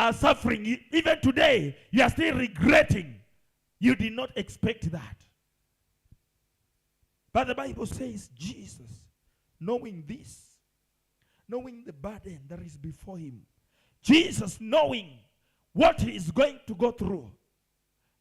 are suffering. Even today, you are still regretting. You did not expect that. But the Bible says Jesus, knowing this, knowing the burden that is before him, Jesus knowing what he is going to go through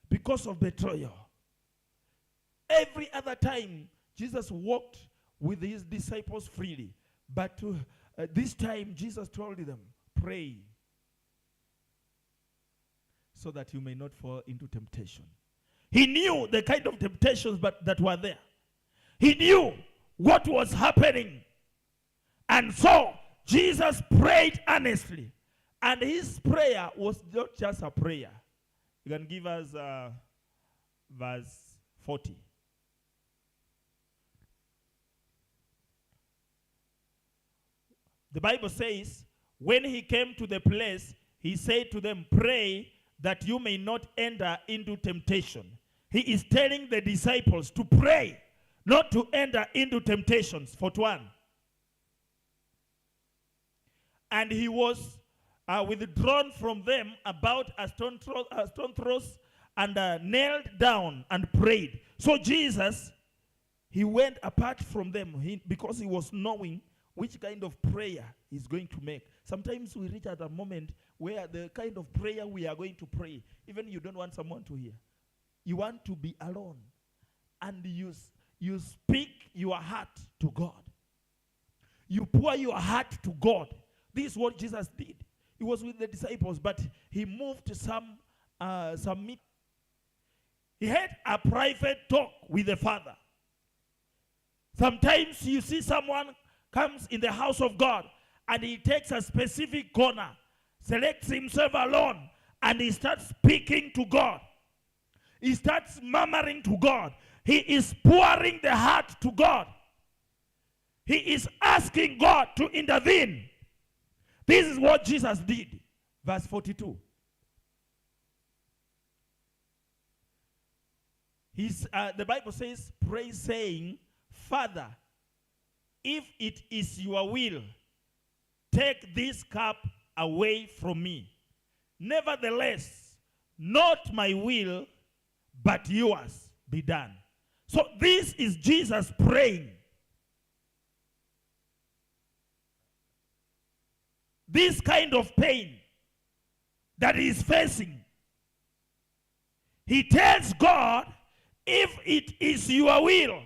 because of betrayal. Every other time, Jesus walked with his disciples freely. But this time, Jesus told them, pray so that you may not fall into temptation. He knew the kind of temptations that were there. He knew what was happening. And so, Jesus prayed earnestly. And his prayer was not just a prayer. You can give us verse 40. The Bible says, when he came to the place, he said to them, pray that you may not enter into temptation. He is telling the disciples to pray, not to enter into temptations. 41. And he was withdrawn from them about a stone throw and knelt down and prayed. So Jesus, he went apart from them because he was knowing which kind of prayer he's going to make. Sometimes we reach at a moment where the kind of prayer we are going to pray, even you don't want someone to hear. You want to be alone. And you speak your heart to God. You pour your heart to God. This is what Jesus did. He was with the disciples, but he moved to some meeting. He had a private talk with the Father. Sometimes you see someone comes in the house of God and he takes a specific corner, selects himself alone, and he starts speaking to God. He starts murmuring to God. He is pouring the heart to God. He is asking God to intervene. This is what Jesus did. Verse 42. The Bible says, pray saying, Father, if it is your will, take this cup away from me. Nevertheless, not my will, but yours be done. So this is Jesus praying. This kind of pain that he is facing, he tells God, if it is your will,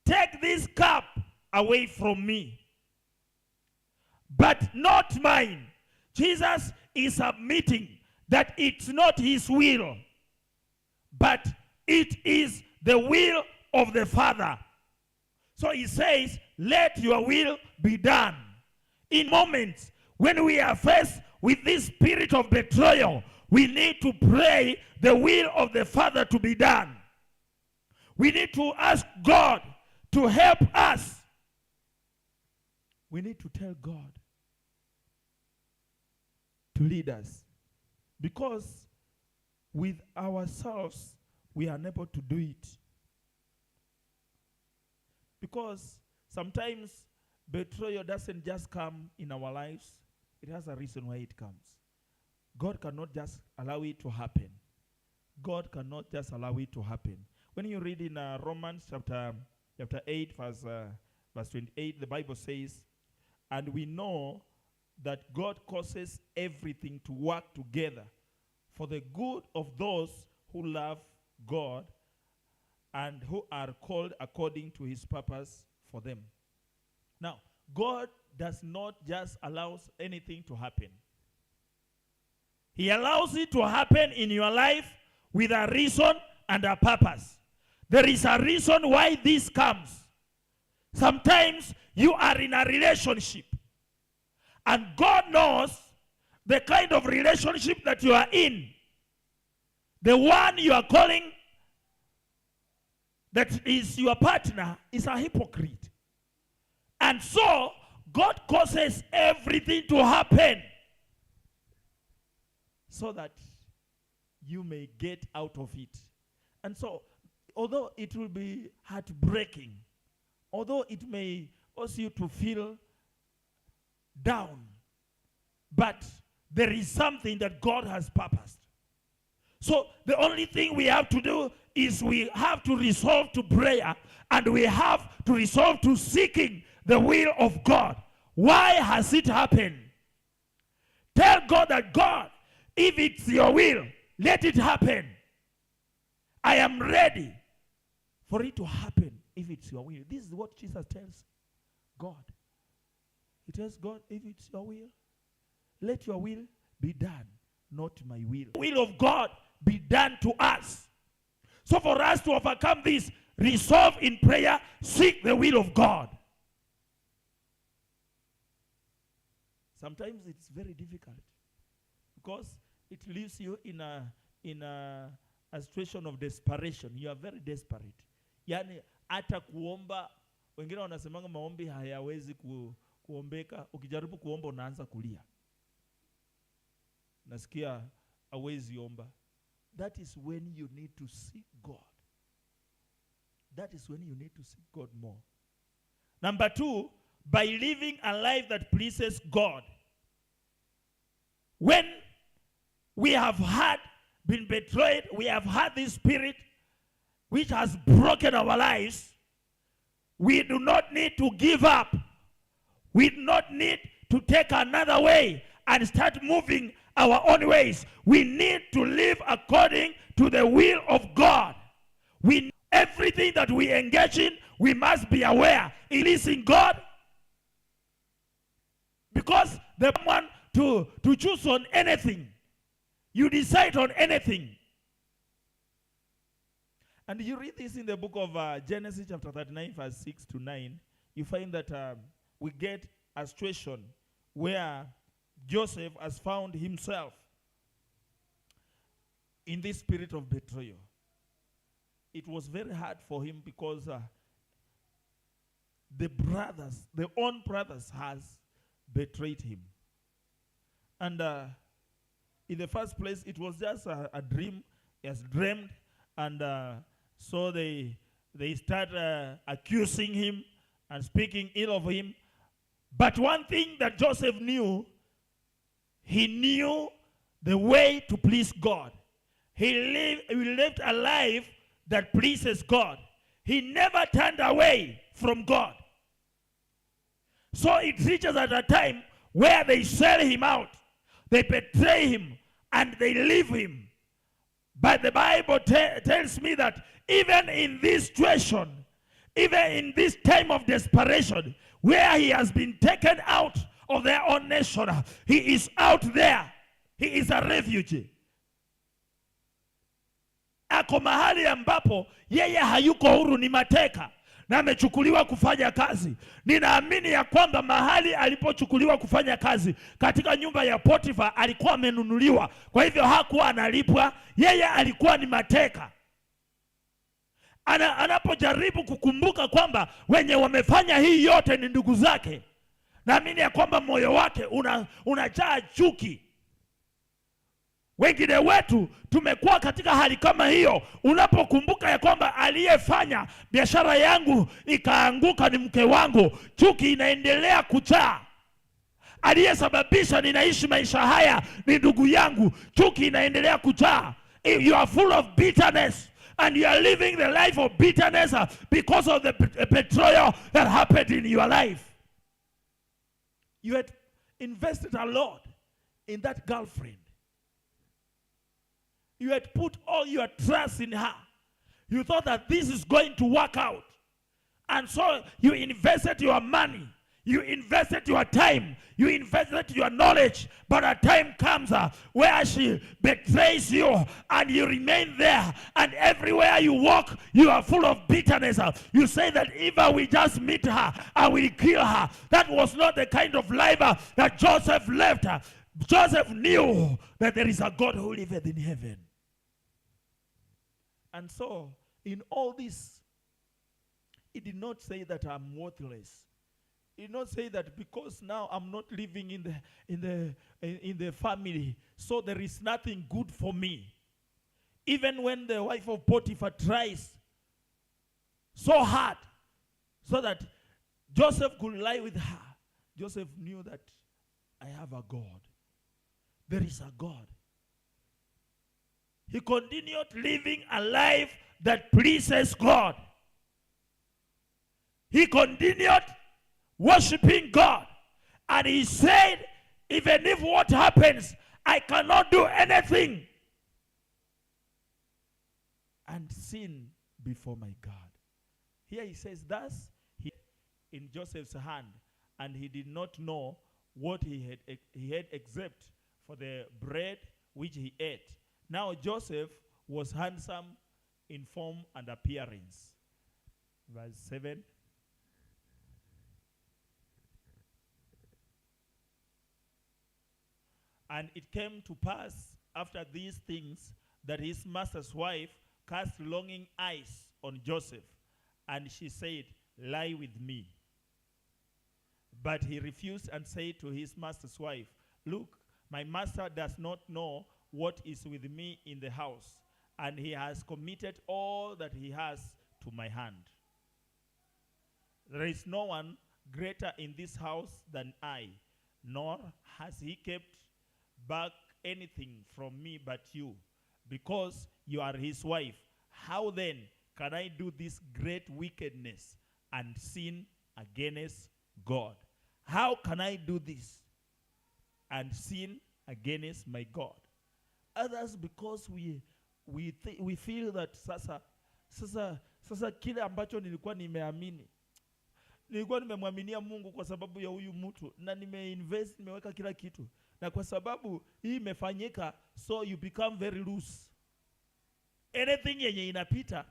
take this cup away from me, but not mine. Jesus is admitting that it's not his will, but it is the will of the Father. So he says, let your will be done. In moments when we are faced with this spirit of betrayal, we need to pray the will of the Father to be done. We need to ask God to help us. We need to tell God to lead us. Because with ourselves, we are unable to do it. Because sometimes betrayal doesn't just come in our lives. It has a reason why it comes. God cannot just allow it to happen. God cannot just allow it to happen. When you read in Romans chapter 8, verse 28, the Bible says, and we know that God causes everything to work together for the good of those who love God and who are called according to his purpose for them. Now, God does not just allow anything to happen. He allows it to happen in your life with a reason and a purpose. There is a reason why this comes. Sometimes you are in a relationship, and God knows the kind of relationship that you are in. The one you are calling that is your partner is a hypocrite. And so, God causes everything to happen so that you may get out of it. And so, although it will be heartbreaking, although it may cause you to feel down, but but there is something that God has purposed. So the only thing we have to do is we have to resolve to prayer, and we have to resolve to seeking the will of God. Why has it happened? Tell God that, God, if it's your will, let it happen. I am ready for it to happen if it's your will. This is what Jesus tells God. He tells God, if it's your will, let your will be done, not my will. The will of God be done to us. So for us to overcome this, resolve in prayer, seek the will of God. Sometimes it's very difficult because it leaves you in a situation of desperation. You are very desperate. Yani hata kuomba, wengine wanasemanga maombi hayawezi kuombeka. Ukijaribu kuomba unaanza kulia. Nasikia hawezi omba. That is when you need to seek God. That is when you need to seek God more. Number 2, by living a life that pleases God. When we have been betrayed, we have had this spirit which has broken our lives, we do not need to give up. We do not need to take another way and start moving our own ways. We need to live according to the will of God. Everything that we engage in, we must be aware it is in God. Because the one to choose on anything, you decide on anything. And you read this in the book of Genesis chapter 39 verse 6 to 9. You find that we get a situation where Joseph has found himself in this spirit of betrayal. It was very hard for him because the own brothers has betrayed him. And in the first place, it was just a dream. He has dreamed, and so they start accusing him and speaking ill of him. But one thing that Joseph knew, he knew the way to please God. He lived a life that pleases God. He never turned away from God. So it reaches at a time where they sell him out, they betray him, and they leave him. But the Bible tells me that even in this situation, even in this time of desperation, where he has been taken out of their own nation, he is out there. He is a refugee. Ako mahali ambapo yeye hayuko huru, ni mateka na amechukuliwa kufanya kazi. Ninaamini ya kwamba mahali alipochukuliwa kufanya kazi katika nyumba ya Potifa alikuwa amenunuliwa. Kwa hivyo hakuwa analipwa, yeye alikuwa ni mateka. Anapojaribu kukumbuka kwamba wenye wamefanya hii yote ni ndugu zake, naamini ya kwamba moyo wake unajaa chuki. Wengine wetu tumekuwa katika hali kama hiyo. Unapokumbuka ya kwamba aliyefanya biashara yangu ikaanguka ni mke wangu, chuki inaendelea kujaa. Aliyesababisha ninaishi maisha haya ni ndugu yangu, chuki inaendelea kujaa. You are full of bitterness, and you are living the life of bitterness because of the betrayal that happened in your life. You had invested a lot in that girlfriend. You had put all your trust in her. You thought that this is going to work out. And so you invested your money. You invested your time. You invested your knowledge. But a time comes where she betrays you, and you remain there. And everywhere you walk, you are full of bitterness. You say that if I will just meet her, I will kill her. That was not the kind of life that Joseph left. Joseph knew that there is a God who liveth in heaven. And so, in all this, he did not say that I'm worthless. He did not say that because now I'm not living in the family, so there is nothing good for me. Even when the wife of Potiphar tries so hard so that Joseph could lie with her, Joseph knew that I have a God. there is a God. He continued living a life that pleases God. He continued worshiping God. And he said, even if what happens, I cannot do anything and sin before my God. Here he says, thus he in Joseph's hand, and he did not know what he had except for the bread which he ate. Now Joseph was handsome in form and appearance. Verse 7. And it came to pass after these things that his master's wife cast longing eyes on Joseph, and she said, lie with me. But he refused and said to his master's wife, look, my master does not know what is with me in the house, and he has committed all that he has to my hand. There is no one greater in this house than I, nor has he kept back anything from me but you, because you are his wife. How then can I do this great wickedness and sin against God? How can I do this and sin against my God? Others, because we feel that sasa kile ambacho nilikuwa nimeamini, nilikuwa nimemwaminia Mungu kwa sababu ya huyu mtu, na nimeinvest, nimeweka kila kitu, na kwa sababu hii imefanyika, so you become very loose. Anything yenye inapita,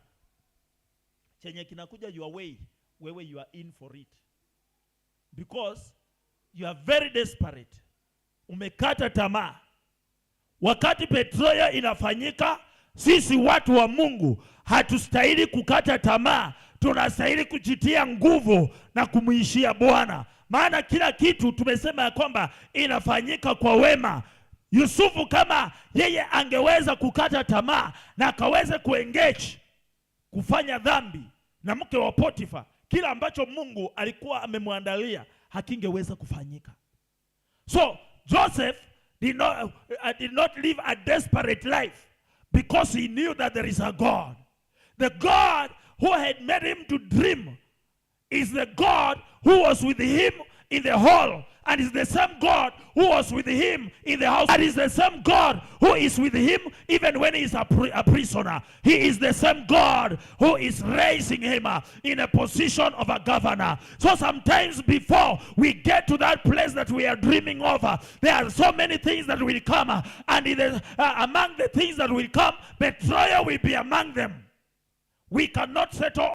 chenye kinakuja your way, wewe you are in for it. Because you are very desperate. Umekata tamaa. Wakati petroli inafanyika, sisi watu wa Mungu hatustahili kukata tamaa. Tunastahili kujitia nguvu na kumuishia Bwana. Maana kila kitu tumesema ya kwamba inafanyika kwa wema. Yusufu kama yeye angeweza kukata tamaa na akaweza kuengage kufanya dhambi na mke wa Potifa, kila ambacho Mungu alikuwa amemwandalia hakingeweza kufanyika. So Joseph did not live a desperate life because he knew that there is a God. The God who had made him to dream is the God who was with him in the hall, and is the same God who was with him in the house. And is the same God who is with him even when he is a prisoner. He is the same God who is raising him in a position of a governor. So sometimes before we get to that place that we are dreaming of, there are so many things that will come, and among the things that will come, betrayal will be among them. We cannot settle